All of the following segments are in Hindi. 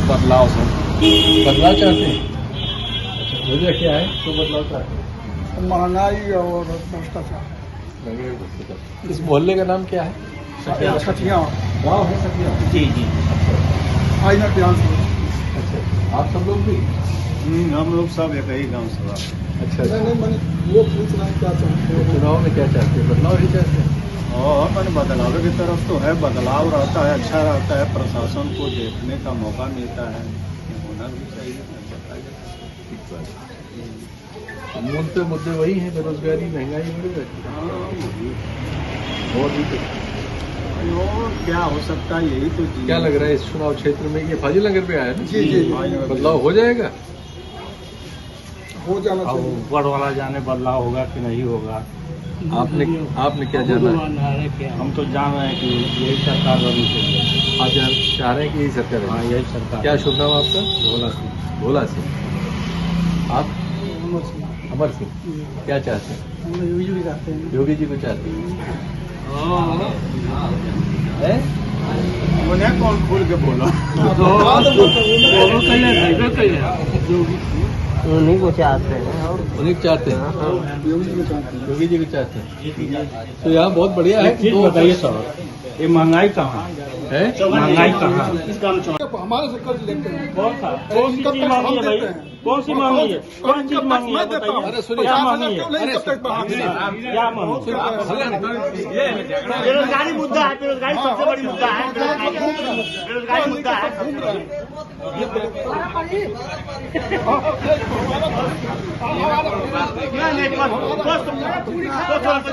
बदलाव से बदलाव चाहते हैं। अच्छा, वजह क्या है तो बदलाव चाहते हैं? महंगाई और भ्रष्टाचार। इस मोहल्ले का नाम क्या है? सठिया गाँव है सटिया। जी जी। आई ना ध्यान से। अच्छा, आप सब लोग भी? हम लोग सब एक ही गांव से। अच्छा, नहीं मैंने वो पूछ रहा है क्या चाहते हो। चुनाव में क्या चाहते हैं? बदलाव ही चाहते हैं। और मैंने बदलाव की तरफ तो है, बदलाव रहता है, अच्छा रहता है, प्रशासन को देखने का मौका मिलता है, ये होना भी चाहिए। ठीक बात। मूल पे मुद्दे वही हैं, बेरोजगारी, महंगाई बढ़ रही है। और भी और क्या हो सकता है, यही तो चीज़। क्या लग रहा है इस चुनाव क्षेत्र में? ये फाजिल नगर पे आया है ना? जी जी बदलाव हो जाएगा? हो जाना अब चाहिए। ऊपर वाला जाने बदलाव होगा कि नहीं होगा। आपने क्या जाना है? हम तो जान रहे हैं कि यही सरकार रहनी चाहिए। आप चाह रहे हैं कि यही सरकार है? हाँ, यही सरकार। क्या शुभ नाम आपका? भोला सिंह। भोला सिंह। आप? अमर सिंह। क्या चाहते हैं? हम योगी भी चाहते हैं। योगी जी को चाहते हैं? उन्हें कौन खुल के बोला? उन्हीं को चाहते हैं। उन्हीं को चाहते हैं। योगी जी को चाहते हैं। योगी जी को चाहते हैं। तो यहाँ बहुत बढ़िया है। चीज बताइए सर, ये महंगाई कहाँ है? महंगाई कहाँ? हमारे से कर्ज लेते हैं। कौन सी चीज मांगी है भाई? कौन सी मांगी है? कौन चीज मांगी है बताइए? अरे सुनिए, क्या मांगी है? क्या मांगी? बेरोजगारी मुद्दा है, बेरोजगारी सबसे बड़ी मुद्दा है। बेरोजगारी मुद्दा है।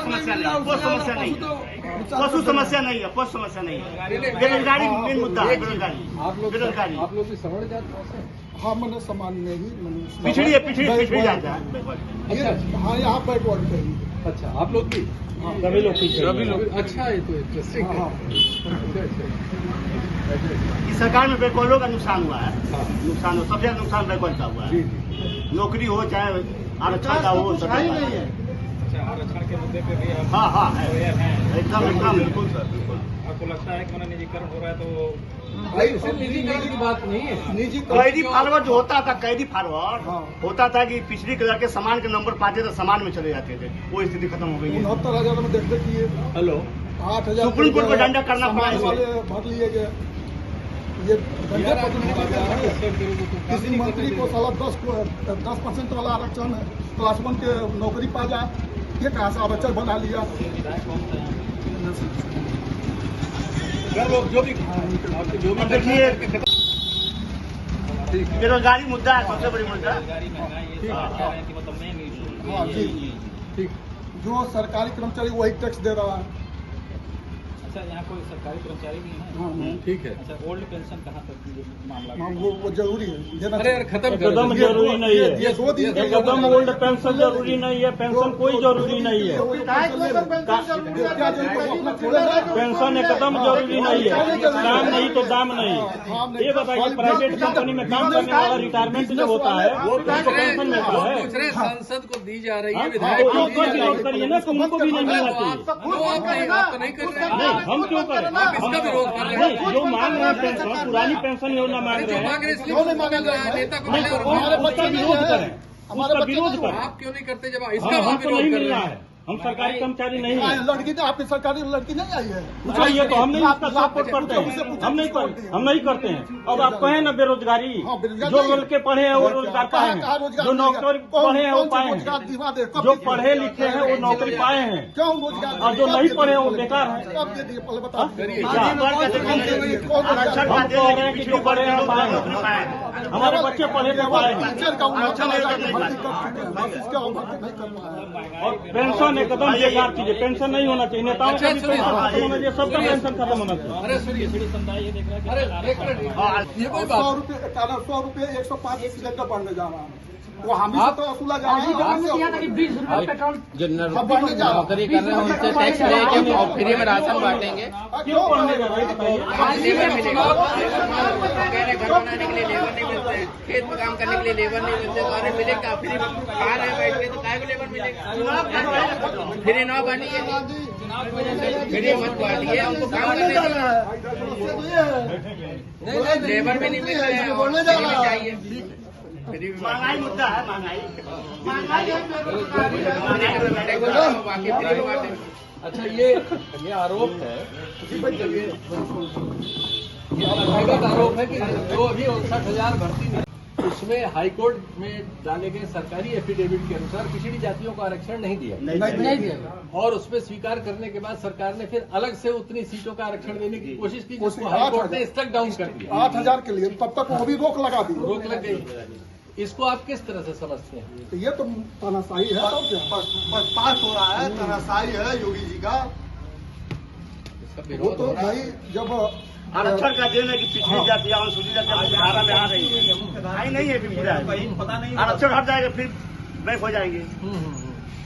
समस्या नहीं, पशु समस्या नहीं है, पशु समस्या नहीं है। बेरोजगारी मेन मुद्दा है। बेरोजगारी आप लोग की सवर्ण जात से? हाँ मैंने सामान्य में ही मैंने पिछड़ी जाता है। हाँ यहाँ बैकवर्ड पे ही। अच्छा, आप लोग भी? सभी लोग पीछे। सभी लोग। अच्छा, ये तो इंटरेस्टिंग है। हाँ। इस सरकार में बैकवर्डों का नुकसान हुआ है। नुकसान हो, सबसे ज्यादा नुकसान बैकवर्ड का हुआ है। नौकरी हो चाहे आरक्षण का हो, सही नहीं है। आरक्षण के मुद्दे पे भी हाँ हाँ है, एकदम बिल्कुल सर, बिल्कुल। आपको लगता है कि मैंने निजीकरण हो रहा है तो भाई सिर्फ निजीकरण की बात नहीं है। निजी कैदी फॉरवर्ड जो होता था, कैदी फॉरवर्ड हाँ। होता था कि पिछड़ी कलर के सामान के नंबर पाते थे, सामान में चले जाते थे। वो स्थिति खत्म हो गई है। 69,000 में देखते कि हेलो, 8,000 सुप्रीम कोर्ट को डंडा करना पड़ा समाज इसे। वाले भर लिए गए। ये धंधे पर तो किसी मंत्री को साला 10% वाला आरक्षण है, क्लास 1 के नौकरी पा जाए, ये कहाँ से आरक्षण बना लिया। जो भी अब देखिए, बेरोजगारी मुद्दा है, सबसे बड़ी मुद्दा। हाँ जी, ठीक। जो सरकारी कर्मचारी वही टैक्स दे रहा है। अच्छा, यहाँ कोई सरकारी कर्मचारी नहीं है? हाँ, ठीक है। अच्छा, ओल्ड पेंशन कहाँ तक की मामला? हाँ, वो जरूरी है देना अरे यार, खत्म कर कदम जरूरी नहीं है। ये 2 दिन ये कदम ओल्ड पेंशन जरूरी नहीं है, पेंशन कोई जरूरी नहीं है। पेंशन एकदम जरूरी नहीं है। काम नहीं तो दाम नहीं। ये बताइए, प्राइवेट कंपनी में काम करने वाला रिटायरमेंट जो होता है वो उसको पेंशन मिलता है। सांसद को दी जा रही है, तो विधायक को उनको दी जा विरोध करिए ना कि उनको भी नहीं मिलना चाहिए। आप नहीं कर रहे हैं। हम क्यों करें? इसका विरोध कर रहे हैं। नहीं, जो मांग रहे हैं पेंशन, पुरानी पेंशन योजना मांग रहे हैं, नेता को नहीं तो उसका विरोध करें, उसका विरोध करें। आप क्यों नहीं करते जब इसका हमको विरोध नहीं कर मिल रहे रहा हैं? है, हम सरकारी कर्मचारी नहीं है। लड़की तो आपकी सरकारी लड़की नहीं आई है। चाहिए तो हम नहीं उसका सपोर्ट करते हैं, हम नहीं करते हैं। अब आप कहें ना बेरोजगारी, हाँ, बेरोजगारी जो लड़के पढ़े हैं वो रोजगार पाए हैं, जो नौकरी पढ़े हैं वो पाए हैं, जो पढ़े लिखे हैं वो नौकरी पाए हैं, क्यों रोजगार और जो नहीं पढ़े हैं वो बेकार हैं। कब दे दिए पहले बता दीजिए। हम कह रहे हैं कि जो पढ़े हैं पाए हैं, हमारे बच्चे पढ़े थे पाए हैं। टीचर का और पेंशन एकदम बेकार चीज है, पेंशन नहीं होना चाहिए। नेताओं का भी पेंशन खत्म होना चाहिए, सबका पेंशन खत्म होना चाहिए। अरे सुनिए, ये कोई बात 100 रुपये 105 सिलेंडर बढ़ने जा रहा है। वो हम ही तो वसूला जा रहा है। 20 रुपये पेट्रोल नौकरी कर रहे हैं उनसे टैक्स लेके और फ्री में राशन बांटेंगे। क्यों पढ़ने जा रहे हैं बताइए? लेबर मिलेगा, घर बनाने के लिए लेबर नहीं मिलते हैं, खेत में काम करने के लिए लेबर नहीं मिलते, तो अरे मिलेगा फ्री खा रहे हैं बैठ के, तो काय को लेबर मिलेगा? फ्री ना बनी है। फिर ये मत बांटिए, हमको काम करने नहीं, लेबर में नहीं मिल रहे हैं, बोलने चाहिए। महंगाई मुद्दा है, महंगाई बाकी फ्री में बांटे। अच्छा, ये आरोप है, ये अलग आरोप है कि जो अभी 59,000 भर्ती में, उसमें हाईकोर्ट में डाले गए सरकारी एफिडेविट के अनुसार पिछड़ी जातियों को आरक्षण नहीं दिया, नहीं दिया। और उसमें स्वीकार करने के बाद सरकार ने फिर अलग से उतनी सीटों का आरक्षण देने की कोशिश की, जिसको हाईकोर्ट ने स्ट्रक डाउन कर दिया 8,000 के लिए, तब तक वो भी रोक लगा दी। रोक लग गई। इसको आप किस तरह से समझते हैं? तो ये तो तानाशाही है। पास हो रहा है, तानाशाही है योगी जी का। इसका वो विरोध तो हो रहा है। भाई जब आरक्षण का दिन है कि पिछड़ी जातियां अनुसूचित जातियां धारा में आ रही है, आई नहीं है अभी पूरा, पता नहीं आरक्षण हट जाएगा फिर बैक हो जाएंगे।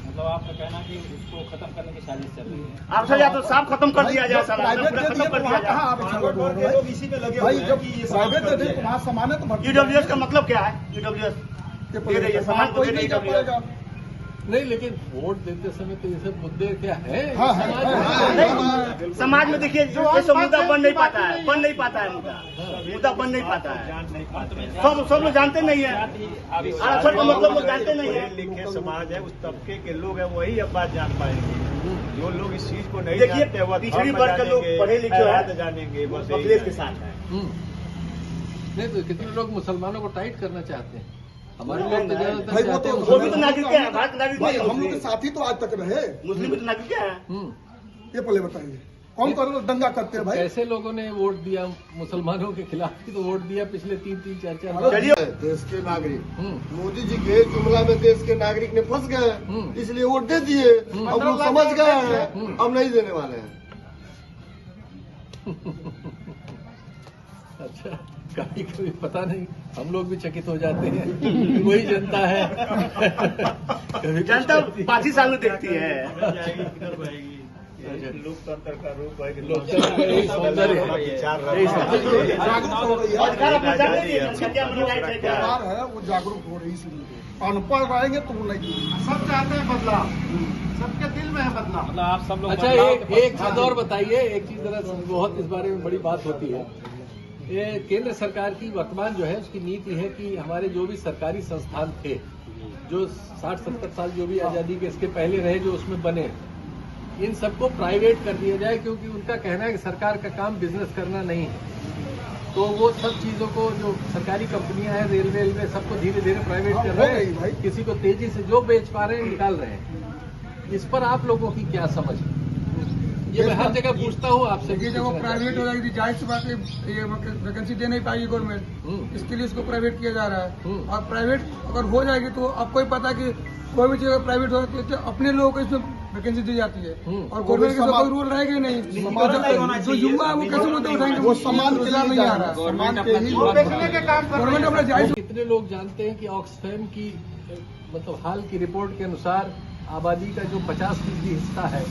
मतलब आपका कहना कि इसको खत्म करने की साजिश चल रही है। आरक्षण या तो साफ खत्म कर दिया जाए, सारा प्राइवेट पूरा दे खत्म दिए कर तो दिया वहाँ जाए। कहाँ आरक्षण लोग इसी पे लगे भाई, जब प्राइवेट दे दिए तो वहाँ सामान्य तो भर्ती ईडब्ल्यूएस का मतलब क्या है? ईडब्ल्यूएस दे रही है, सामान को दे रही है ईडब्ल्यूएस। नहीं, लेकिन वोट देते समय तो ये सब मुद्दे क्या है? हाँ, नहीं, समाज में देखिए ये सब मुद्दा बन नहीं पाता है, मुद्दा बन नहीं पाता है। सब लोग जानते नहीं है, आरक्षण का मतलब लोग जानते नहीं है। लिखे समाज है, उस तबके के लोग हैं, वही अब बात जान पाएंगे। जो लोग इस चीज को नहीं देखिए, जानते, वो पिछड़ी वर्ग के लोग पढ़े लिखे हैं, जानेंगे, बस अखिलेश के साथ है। नहीं तो कितने लोग मुसलमानों को टाइट करना चाहते हैं, हमारे लोग तो भाई ज्यादातर वो चाहते हैं तो वो भी तो नागरिक है, भारत नागरिक भाई नहीं हम लोग के है, साथी तो आज तक रहे। मुस्लिम भी तो नागरिक है। ये पहले बताइए कौन करो दंगा करते हैं भाई? कैसे लोगों ने वोट दिया मुसलमानों के खिलाफ ही तो वोट दिया पिछले 3-3, 4-4 चलिए, देश के नागरिक हम्म, मोदी जी के जुमला में देश के नागरिक ने फंस गए, इसलिए वोट दे दिए। अब वो समझ गए हैं, अब नहीं देने वाले हैं। अच्छा, कभी कभी पता नहीं हम लोग भी चकित हो जाते हैं कि वही जनता है। कभी जनता 5 ही साल में देखती है। लोकतंत्र का रूप है कि लोकतंत्र का यही सौंदर्य है। विचार अधिकार अपना जानते नहीं है, क्या मतलब राइट है क्या? सरकार है वो जागरूक हो रही, इसलिए अनपढ़ रहेंगे तो वो नहीं। सब चाहते हैं बदलाव, सबके दिल में है बदलाव। मतलब आप सब लोग अच्छा, एक चीज और बताइए, एक चीज जरा बहुत इस बारे में बड़ी बात होती है। ये केंद्र सरकार की वर्तमान जो है उसकी नीति है कि हमारे जो भी सरकारी संस्थान थे, जो 60-70 साल जो भी आजादी के इसके पहले रहे, जो उसमें बने, इन सबको प्राइवेट कर दिया जाए, क्योंकि उनका कहना है कि सरकार का काम बिजनेस करना नहीं है। तो वो सब चीजों को जो सरकारी कंपनियां हैं, रेलवे सबको धीरे धीरे प्राइवेट कर रहे हैं, किसी को तेजी से जो बेच पा रहे हैं निकाल रहे हैं। इस पर आप लोगों की क्या समझ है? ये मैं हर जगह पूछता हूँ आपसे। जब वो प्राइवेट हो जाएगी, जाहिर सी बात है ये वैकेंसी दे नहीं पाएगी गवर्नमेंट, इसके लिए इसको प्राइवेट किया जा रहा है। और प्राइवेट अगर हो जाएगी तो आपको ही पता है कि कोई भी चीज अगर प्राइवेट हो जाती है तो अपने लोगों को इसमें वैकेंसी दी जाती है, और गवर्नमेंट के कोई रूल रहेगा नहीं। जो युवा है वो कैसे मुद्दे उठाएंगे? वो सम्मान के लिए नहीं आ रहा है, सम्मान के ही गवर्नमेंट अपना जायज। कितने लोग जानते हैं कि ऑक्सफैम की मतलब हाल की रिपोर्ट के अनुसार आबादी का जो 50% हिस्सा है,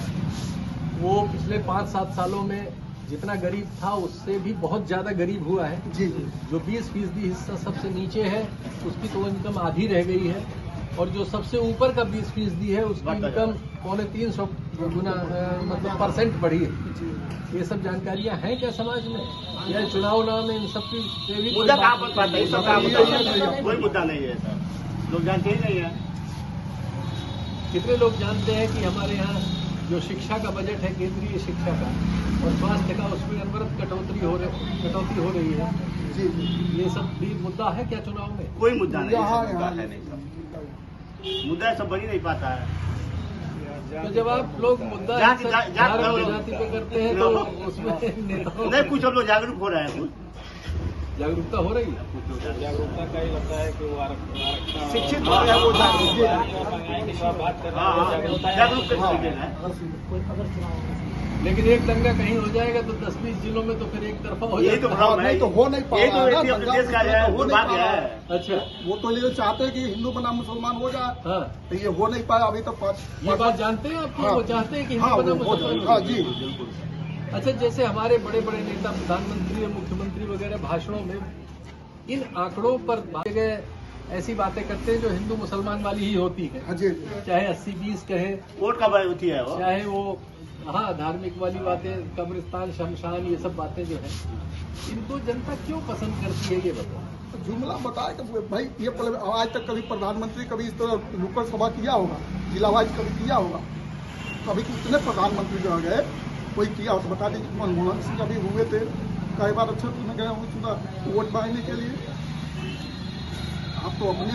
वो पिछले 5-7 सालों में जितना गरीब था उससे भी बहुत ज्यादा गरीब हुआ है। जी, जो 20% हिस्सा सबसे नीचे है उसकी तो इनकम आधी रह गई है, और जो सबसे ऊपर का 20% है उसकी इनकम 350 गुना मतलब % बढ़ी है। ये सब जानकारियां हैं क्या समाज में, या चुनाव में इन सब की मुद्दा कहाँ पर पाता है? सब कोई मुद्दा नहीं है सर, लोग जानते ही नहीं है। कितने लोग जानते हैं कि हमारे यहाँ जो शिक्षा का बजट है, केंद्रीय शिक्षा का और स्वास्थ्य का, उसमें अनवरत कटौती हो रही है। जी, ये सब भी मुद्दा है क्या चुनाव में? कोई मुद्दा नहीं यहाँ है, मुद्दा सब बन ही नहीं पाता है। तो जब आप लोग मुद्दा जाति पे करते हैं तो उसमें नेताओं नहीं, कुछ हम लोग जागरूक हो रहे हैं, कुछ जागरूकता हो रही है। जागरूकता का ही लगता है कि वो आरक्षण शिक्षित हो रहे हैं, वो जागरूक बात कर रहे हैं, जागरूक है। लेकिन एक दंगा कहीं हो जाएगा तो 10-20 जिलों में तो फिर एक तरफा हो यही तो जाएगा। भ्रम है, नहीं तो हो नहीं पा यही तो रहा है ना, अपने देश का है, वो बात है। अच्छा, वो तो ये चाहते हैं कि हिंदू बना मुसलमान हो जाए, हाँ, तो ये हो नहीं पाया अभी तक। ये बात जानते हैं आप कि हाँ। वो चाहते हैं कि हाँ, हिंदू बना वो- मुसलमान हो। हाँ जी, अच्छा, जैसे हमारे बड़े बड़े नेता, प्रधानमंत्री और मुख्यमंत्री वगैरह भाषणों में इन आंकड़ों पर बात गए ऐसी बातें करते हैं जो हिंदू मुसलमान वाली ही होती है। हाँ जी, चाहे 80-20 कहे, वोट का बात होती है वो। चाहे वो हाँ धार्मिक वाली बातें, कब्रिस्तान शमशान, ये सब बातें जो है इनको जनता क्यों पसंद करती है ये बताओ। जुमला बताए कि भाई ये आज तक कभी प्रधानमंत्री कभी इस तरह नुक्कड़ सभा किया होगा, जिला वाइज कभी किया होगा? कभी कितने प्रधानमंत्री जो गए कोई किया हो तो बता दीजिए। मनमोहन सिंह अभी हुए थे, कई बार अच्छा में गए हुए चुना वोट मांगने के लिए। आप तो अपने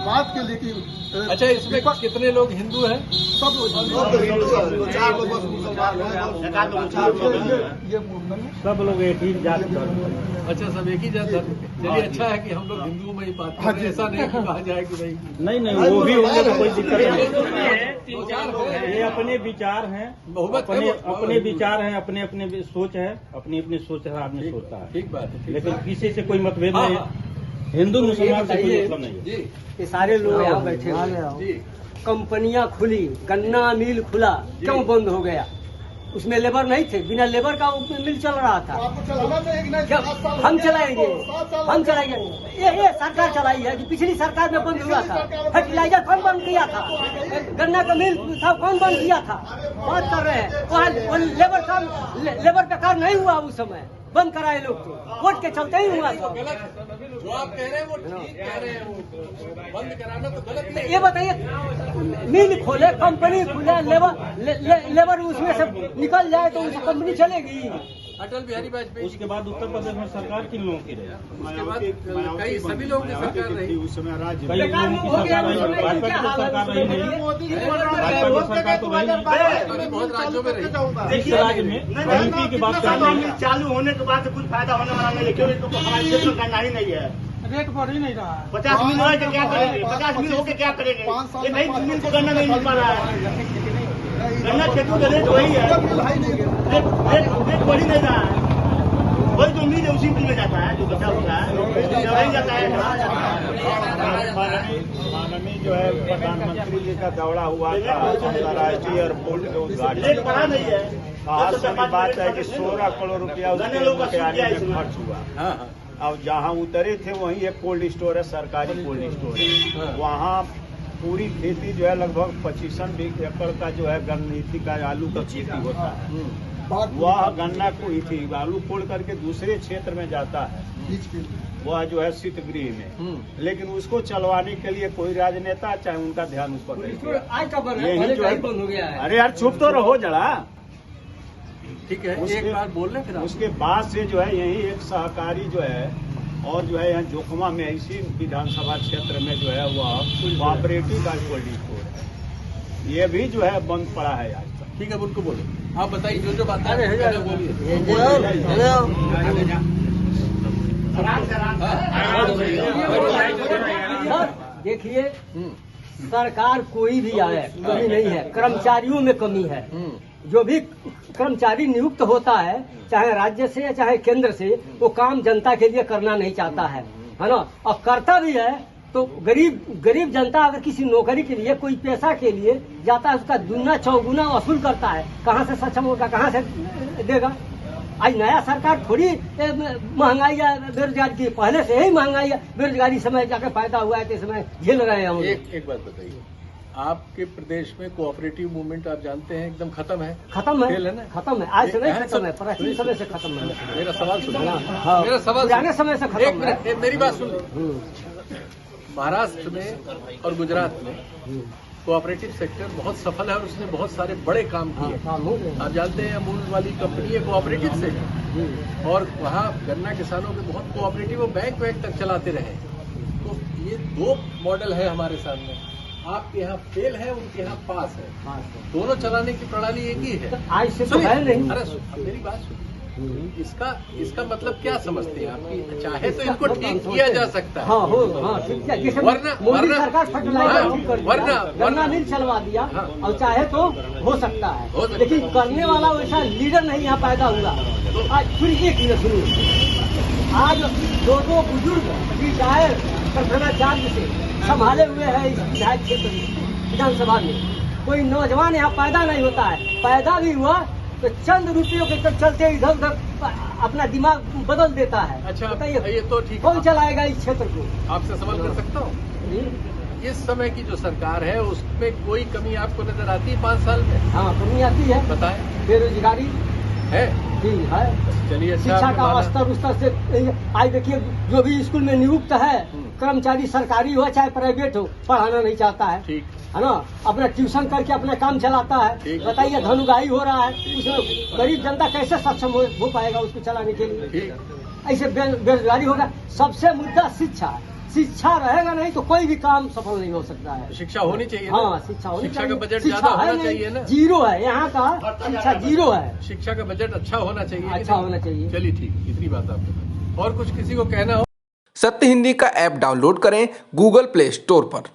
बात के लिए कि अच्छा, इसमें कितने लोग हिंदू हैं? सब लोग सब लोग एक ही जात का। अच्छा, सब एक ही जात है। चलिए, अच्छा है कि हम लोग हिंदुओं में ही बात करें, ऐसा नहीं कि कहा जाए कि भाई नहीं वो भी होंगे तो कोई दिक्कत नहीं। ये अपने विचार हैं, अपने विचार हैं, अपने अपने सोच है, अपनी अपनी सोच है, आदमी सोचता है। ठीक बात है, लेकिन किसी से कोई मतभेद नहीं है, हिंदू मुसलमान से कोई मतलब नहीं है। ये सारे लोग यहाँ बैठे हुए, कंपनियां खुली, गन्ना मिल खुला, क्यों बंद हो गया? उसमें लेबर नहीं थे, बिना लेबर का मिल चल रहा था। क्या हम चलाएंगे? ये सरकार चलाई है कि पिछली सरकार में बंद हुआ था। फर्टिलाइजर कौन बंद किया था? गन्ना का मिल था कौन बंद किया था? बात कर रहे हैं वहाँ लेबर का कार्य नहीं हुआ, उस समय बंद कराए लोग तो वोट के चलते ही हुआ था। जो आप कह रहे हैं वो ठीक कह रहे हैं, वो बंद कराना तो गलत नहीं। ये बताइए, मिल खोले, कंपनी खुले, लेबर उसमें से निकल जाए तो उसकी कंपनी चलेगी। अटल बिहारी वाजपेयी उसके बाद उत्तर प्रदेश में सरकार किन लोगों की रही? उसके बाद कई सभी लोगों की सरकार रही। उस समय राज्य कई लोगों की सरकार रही, भाजपा की तो सरकार रही नहीं, भाजपा की सरकार तो रही नहीं। बहुत राज्यों में रही। इस राज्य में नीति की बात कर रहे हैं। चालू होने के बाद कुछ फायदा होने वाला नहीं है, क्योंकि हमारे देश में गन्ना ही नहीं है। रेट बढ़ ही नहीं रहा है। 50 मिल हो तो क्या करेंगे? 50 मिल होके क्या करेंगे? ये नहीं मिल को गन्ना नहीं मिल पा रहा है। गन्ना खेती का रेट वही है, रेट बढ़ ही नहीं रहा है। वही जो मिल है उसी मिल में जाता है, जो बचा होता है वही जाता है। माननीय जो है प्रधानमंत्री जी का दौरा हुआ था अंतर्राष्ट्रीय एयरपोर्ट के उद्घाटन। रेट बढ़ा नहीं है। हाथ की बात है कि 16 करोड़ रुपया उसके तैयारी में खर्च हुआ। अब जहाँ उतरे थे वहीं एक कोल्ड स्टोर है, सरकारी कोल्ड स्टोर है। वहाँ पूरी खेती जो है लगभग 25 एकड़ का जो है गन्नीति का आलू का खेती होता है। वह गन्ना को ही थी आलू फोड़ करके दूसरे क्षेत्र में जाता है, वह जो है शीत गृह में। लेकिन उसको चलवाने के लिए कोई राजनेता चाहे उनका ध्यान उस पर नहीं। यही जो है, अरे यार चुप तो रहो जरा, ठीक है, एक बार बोल रहे फिर उसके बाद से जो है यही एक सहकारी जो है और जो है यहाँ जोखमा में इसी विधानसभा क्षेत्र में जो है वह कोऑपरेटिव का कोल्ड स्टोर है, ये भी जो है बंद पड़ा है आज तक। ठीक है, उनको बोलो, आप बताइए जो बात है बोलिए। देखिए, सरकार कोई भी आए कमी नहीं है, कर्मचारियों में कमी है। जो भी कर्मचारी नियुक्त होता है, चाहे राज्य से या चाहे केंद्र से, वो काम जनता के लिए करना नहीं चाहता है ना, और करता भी है तो गरीब जनता अगर किसी नौकरी के लिए, कोई पैसा के लिए जाता है, उसका दुगना चौगुना वसूल करता है। कहाँ से सक्षम होगा, कहाँ से देगा? आज नया सरकार थोड़ी महंगाई या बेरोजगारी की, पहले से ही महंगाई बेरोजगारी समय जाकर पैदा हुआ है, तो समय झेल रहे हैं हम। एक बात बताइए, आपके प्रदेश में कोऑपरेटिव मूवमेंट आप जानते हैं एकदम खत्म है? खत्म है ना? खत्म है, आज से नहीं खत्म है, प्राचीन समय से खत्म है। मेरा सवाल सुनो, हाँ, मेरा सवाल पुराने समय से खत्म है। एक मिनट, मेरी बात सुन लो। महाराष्ट्र में और गुजरात में कोऑपरेटिव सेक्टर बहुत सफल है और उसने बहुत सारे बड़े काम किए। आप जानते हैं अमूल वाली कंपनी है कोऑपरेटिव सेक्टर, और वहाँ गन्ना किसानों के बहुत कोऑपरेटिव और बैंक तक चलाते रहे। तो ये दो मॉडल है हमारे सामने, आपके यहाँ फेल है, उनके यहाँ पास है, दोनों चलाने की प्रणाली एक ही है। आज से तो है नहीं। अरे मेरी बात सुनिए, इसका मतलब क्या समझते हैं आपकी? चाहे तो इनको ठीक किया जा सकता है, वरना मिल चलवा दिया, और चाहे तो हो सकता है, लेकिन करने वाला वैसा लीडर नहीं यहाँ पैदा हुआ। तो आज फिर एक मिनट सुनिए, आज दो बुजुर्ग रिटायर प्रधानाचार्य से संभाले हुए हैं इस विधायक क्षेत्र में, विधानसभा में। कोई नौजवान यहाँ पैदा नहीं होता है, पैदा भी हुआ तो चंद रुपयों के चलते इधर उधर अपना दिमाग बदल देता है। अच्छा बताइए ये तो ठीक कौन है। चलाएगा इस क्षेत्र को? आपसे सवाल कर सकता हूँ, इस समय की जो सरकार है उसमें कोई कमी आपको नजर आती है 5 साल में? हाँ, कमी आती है। बताएं। बेरोजगारी है जी है। चलिए, अच्छा शिक्षा आपने का माना। स्तर उस तरह से आज देखिए, जो भी स्कूल में नियुक्त है कर्मचारी, सरकारी हो चाहे प्राइवेट हो, पढ़ाना नहीं चाहता है, ठीक है ना, अपना ट्यूशन करके अपना काम चलाता है। ठीक। बताइए धनुगाई हो रहा है, उसमें गरीब जनता कैसे सक्षम हो पाएगा उसको चलाने के लिए? ठीक। ऐसे बेरोजगारी होगा। सबसे मुद्दा शिक्षा है। शिक्षा रहेगा नहीं तो कोई भी काम सफल नहीं हो सकता है। शिक्षा होनी चाहिए ना? हाँ, शिक्षा होनी शिक्षा चाहिए। का बजट शिक्षा ज्यादा है होना नहीं, चाहिए ना? जीरो है यहाँ का, शिक्षा जीरो है। शिक्षा का बजट अच्छा होना चाहिए कि अच्छा नहीं? होना चाहिए। चलिए ठीक, इतनी बात आपने। और कुछ किसी को कहना हो? सत्य हिंदी का ऐप डाउनलोड करें गूगल प्ले स्टोर पर।